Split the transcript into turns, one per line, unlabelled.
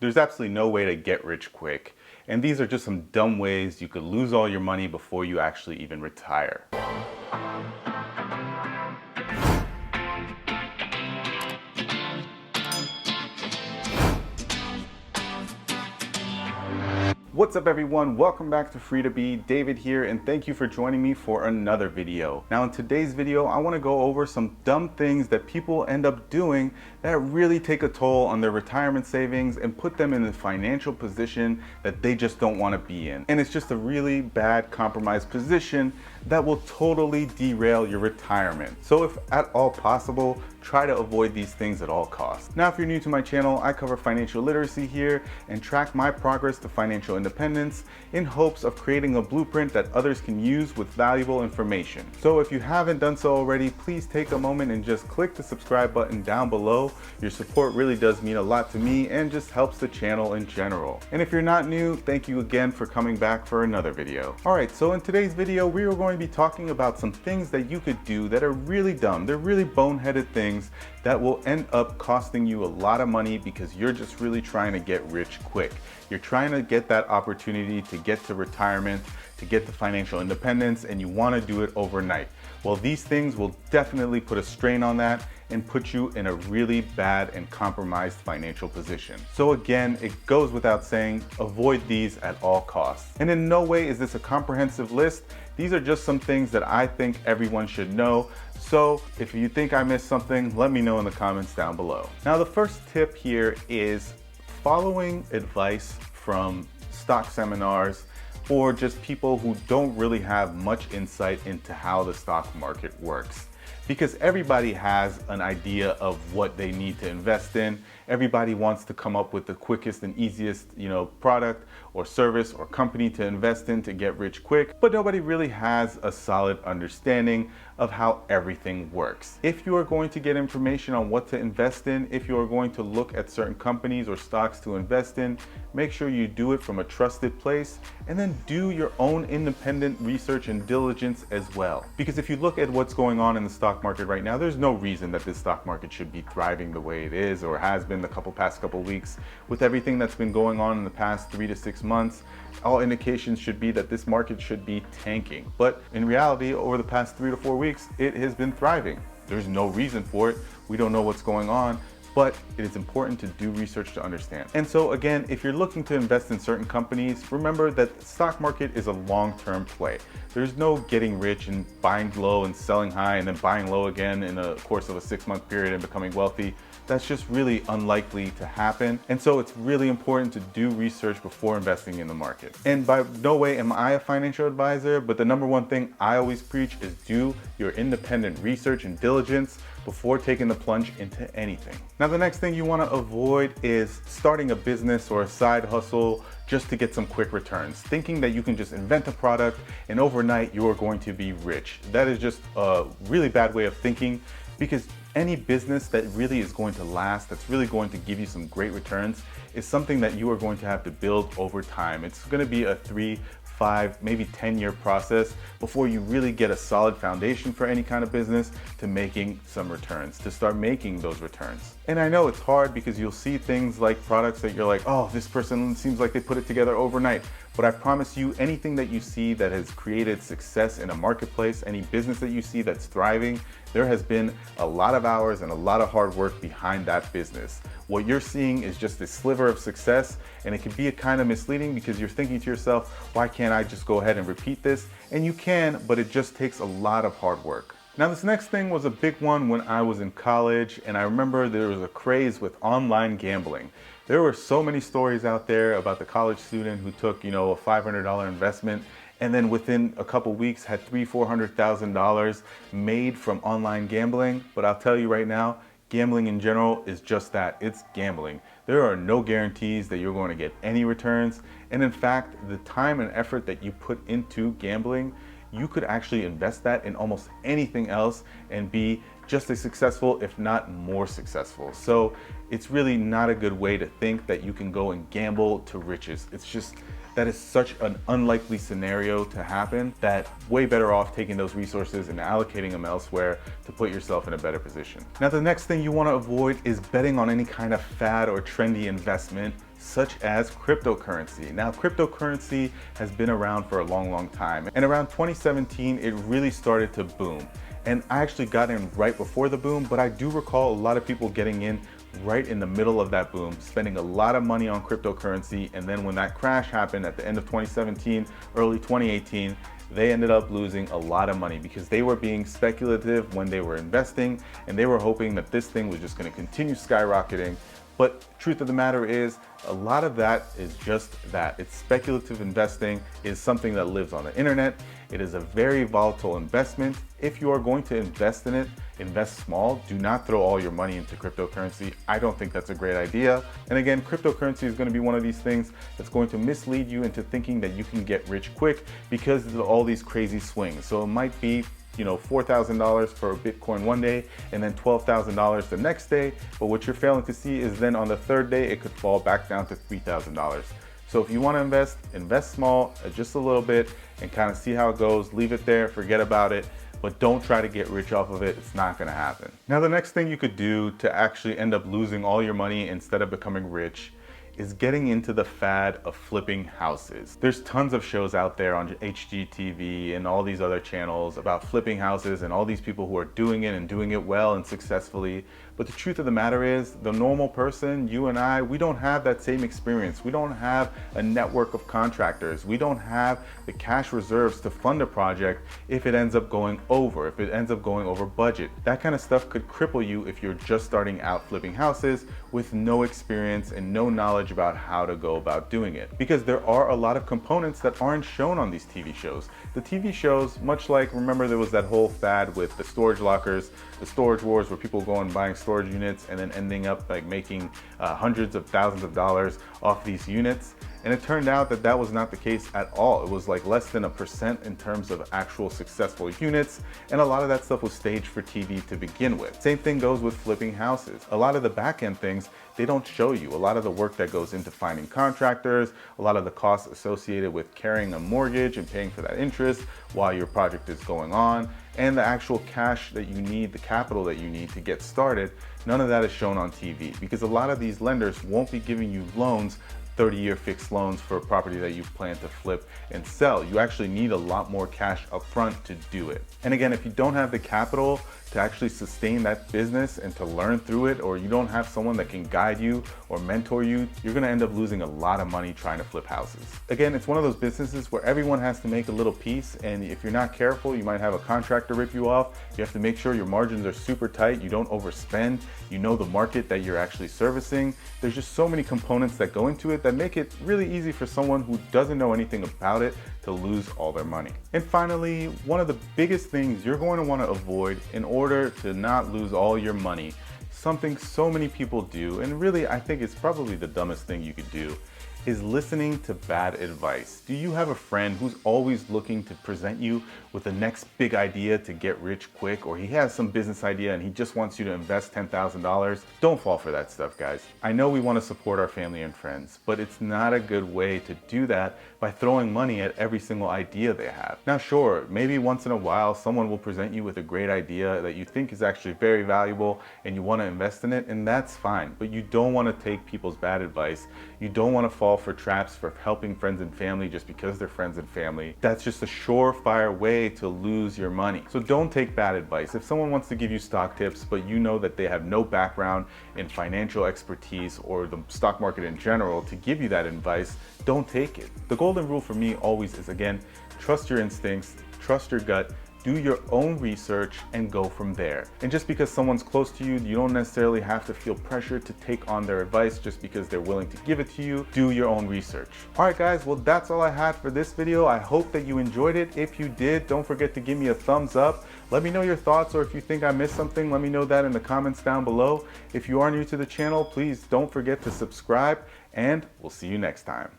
There's absolutely no way to get rich quick, and these are just some dumb ways you could lose all your money before you actually even retire. What's up everyone, welcome back to Free to Be. David here, and thank you for joining me for another video. Now in today's video, I want to go over some dumb things that people end up doing that really take a toll on their retirement savings and put them in a financial position that they just don't want to be in. And it's just a really bad compromised position that will totally derail your retirement. So if at all possible, try to avoid these things at all costs. Now, if you're new to my channel, I cover financial literacy here and track my progress to financial independence in hopes of creating a blueprint that others can use with valuable information. So if you haven't done so already, please take a moment and just click the subscribe button down below. Your support really does mean a lot to me and just helps the channel in general. And if you're not new, thank you again for coming back for another video. Alright, so in today's video, we are going to be talking about some things that you could do that are really dumb. They're really boneheaded things that will end up costing you a lot of money because you're just really trying to get rich quick. You're trying to get that opportunity to get to retirement, to get to financial independence, and you want to do it overnight. Well, these things will definitely put a strain on that and put you in a really bad and compromised financial position. So again, it goes without saying, avoid these at all costs. And in no way is this a comprehensive list. These are just some things that I think everyone should know. So if you think I missed something, let me know in the comments down below. Now, the first tip here is following advice from stock seminars or just people who don't really have much insight into how the stock market works. Because everybody has an idea of what they need to invest in. Everybody wants to come up with the quickest and easiest, product or service or company to invest in to get rich quick, but nobody really has a solid understanding of how everything works. If you are going to get information on what to invest in, if you are going to look at certain companies or stocks to invest in, make sure you do it from a trusted place and then do your own independent research and diligence as well. Because if you look at what's going on in the stock market right now, there's no reason that this stock market should be thriving the way it is or has been the past couple weeks. With everything that's been going on in the past 3 to 6 months, all indications should be that this market should be tanking. But in reality, over the past 3 to 4 weeks, it has been thriving. There's no reason for it. We don't know what's going on, but it is important to do research to understand. And so again, if you're looking to invest in certain companies, remember that the stock market is a long-term play. There's no getting rich and buying low and selling high and then buying low again in the course of a 6-month period and becoming wealthy. That's just really unlikely to happen. And so it's really important to do research before investing in the market. And by no way am I a financial advisor, but the number one thing I always preach is do your independent research and diligence before taking the plunge into anything. Now, the next thing you want to avoid is starting a business or a side hustle just to get some quick returns, thinking that you can just invent a product and overnight you are going to be rich. That is just a really bad way of thinking, because any business that really is going to last, that's really going to give you some great returns, is something that you are going to have to build over time. It's going to be a 3, 5, maybe 10-year process before you really get a solid foundation for any kind of business to making some returns, to start making those returns. And I know it's hard because you'll see things like products that you're like, oh, this person seems like they put it together overnight. But I promise you, anything that you see that has created success in a marketplace, any business that you see that's thriving, there has been a lot of hours and a lot of hard work behind that business. What you're seeing is just a sliver of success, and it can be a kind of misleading because you're thinking to yourself, why can't I just go ahead and repeat this? And you can, but it just takes a lot of hard work. Now, this next thing was a big one when I was in college, and I remember there was a craze with online gambling. There were so many stories out there about the college student who took, a $500 investment and then within a couple weeks had $300,000 made from online gambling. But I'll tell you right now, gambling in general is just that. It's gambling. There are no guarantees that you're going to get any returns. And in fact, the time and effort that you put into gambling, you could actually invest that in almost anything else and be just as successful, if not more successful. So it's really not a good way to think that you can go and gamble to riches. It's just, that is such an unlikely scenario to happen that way better off taking those resources and allocating them elsewhere to put yourself in a better position. Now, the next thing you want to avoid is betting on any kind of fad or trendy investment such as cryptocurrency. Now, cryptocurrency has been around for a long time, and around 2017, it really started to boom. And I actually got in right before the boom, but I do recall a lot of people getting in right in the middle of that boom, spending a lot of money on cryptocurrency, and then when that crash happened at the end of 2017, early 2018, they ended up losing a lot of money because they were being speculative when they were investing, and they were hoping that this thing was just going to continue skyrocketing. But truth of the matter is, a lot of that is just that. It's speculative investing. Is something that lives on the internet. It is a very volatile investment. If you are going to invest in it, invest small. Do not throw all your money into cryptocurrency. I don't think that's a great idea. And again, cryptocurrency is going to be one of these things that's going to mislead you into thinking that you can get rich quick because of all these crazy swings. So it might be, you know, $4,000 for a Bitcoin one day and then $12,000 the next day. But what you're failing to see is then on the third day, it could fall back down to $3,000. So if you want to invest small, just a little bit and kind of see how it goes. Leave it there, forget about it, but don't try to get rich off of it. It's not going to happen. Now, the next thing you could do to actually end up losing all your money instead of becoming rich is getting into the fad of flipping houses. There's tons of shows out there on HGTV and all these other channels about flipping houses and all these people who are doing it and doing it well and successfully. But the truth of the matter is, the normal person, you and I, we don't have that same experience. We don't have a network of contractors. We don't have the cash reserves to fund a project if it ends up going over, if it ends up going over budget. That kind of stuff could cripple you if you're just starting out flipping houses with no experience and no knowledge about how to go about doing it. Because there are a lot of components that aren't shown on these TV shows. The TV shows, much like, remember there was that whole fad with the storage lockers, the storage wars, where people go and buying storage units and then ending up like making hundreds of thousands of dollars off these units. And it turned out that that was not the case at all. It was like less than 1% in terms of actual successful units. And a lot of that stuff was staged for TV to begin with. Same thing goes with flipping houses. A lot of the back end things, they don't show you. A lot of the work that goes into finding contractors, a lot of the costs associated with carrying a mortgage and paying for that interest while your project is going on, and the actual cash that you need, the capital that you need to get started, none of that is shown on TV because a lot of these lenders won't be giving you loans, 30-year fixed loans for a property that you plan to flip and sell. You actually need a lot more cash up front to do it. And again, if you don't have the capital to actually sustain that business and to learn through it, or you don't have someone that can guide you or mentor you, you're gonna end up losing a lot of money trying to flip houses. Again, it's one of those businesses where everyone has to make a little piece, and if you're not careful, you might have a contractor rip you off. You have to make sure your margins are super tight, you don't overspend, you know the market that you're actually servicing. There's just so many components that go into it that make it really easy for someone who doesn't know anything about it to lose all their money. And finally, one of the biggest things you're going to want to avoid in order to not lose all your money, something so many people do, and really I think it's probably the dumbest thing you could do, is listening to bad advice. Do you have a friend who's always looking to present you with the next big idea to get rich quick, or he has some business idea and he just wants you to invest $10,000? Don't fall for that stuff, guys. I know we want to support our family and friends, but it's not a good way to do that by throwing money at every single idea they have. Now, sure, maybe once in a while someone will present you with a great idea that you think is actually very valuable and you want to invest in it, and that's fine, but you don't want to take people's bad advice. You don't want to fall for traps for helping friends and family just because they're friends and family. That's just a surefire way to lose your money. So don't take bad advice. If someone wants to give you stock tips, but you know that they have no background in financial expertise or the stock market in general to give you that advice, don't take it. The golden rule for me always is, again, trust your instincts, trust your gut, do your own research and go from there. And just because someone's close to you, you don't necessarily have to feel pressure to take on their advice just because they're willing to give it to you. Do your own research. All right, guys, well, that's all I had for this video. I hope that you enjoyed it. If you did, don't forget to give me a thumbs up. Let me know your thoughts, or if you think I missed something, let me know that in the comments down below. If you are new to the channel, please don't forget to subscribe, and we'll see you next time.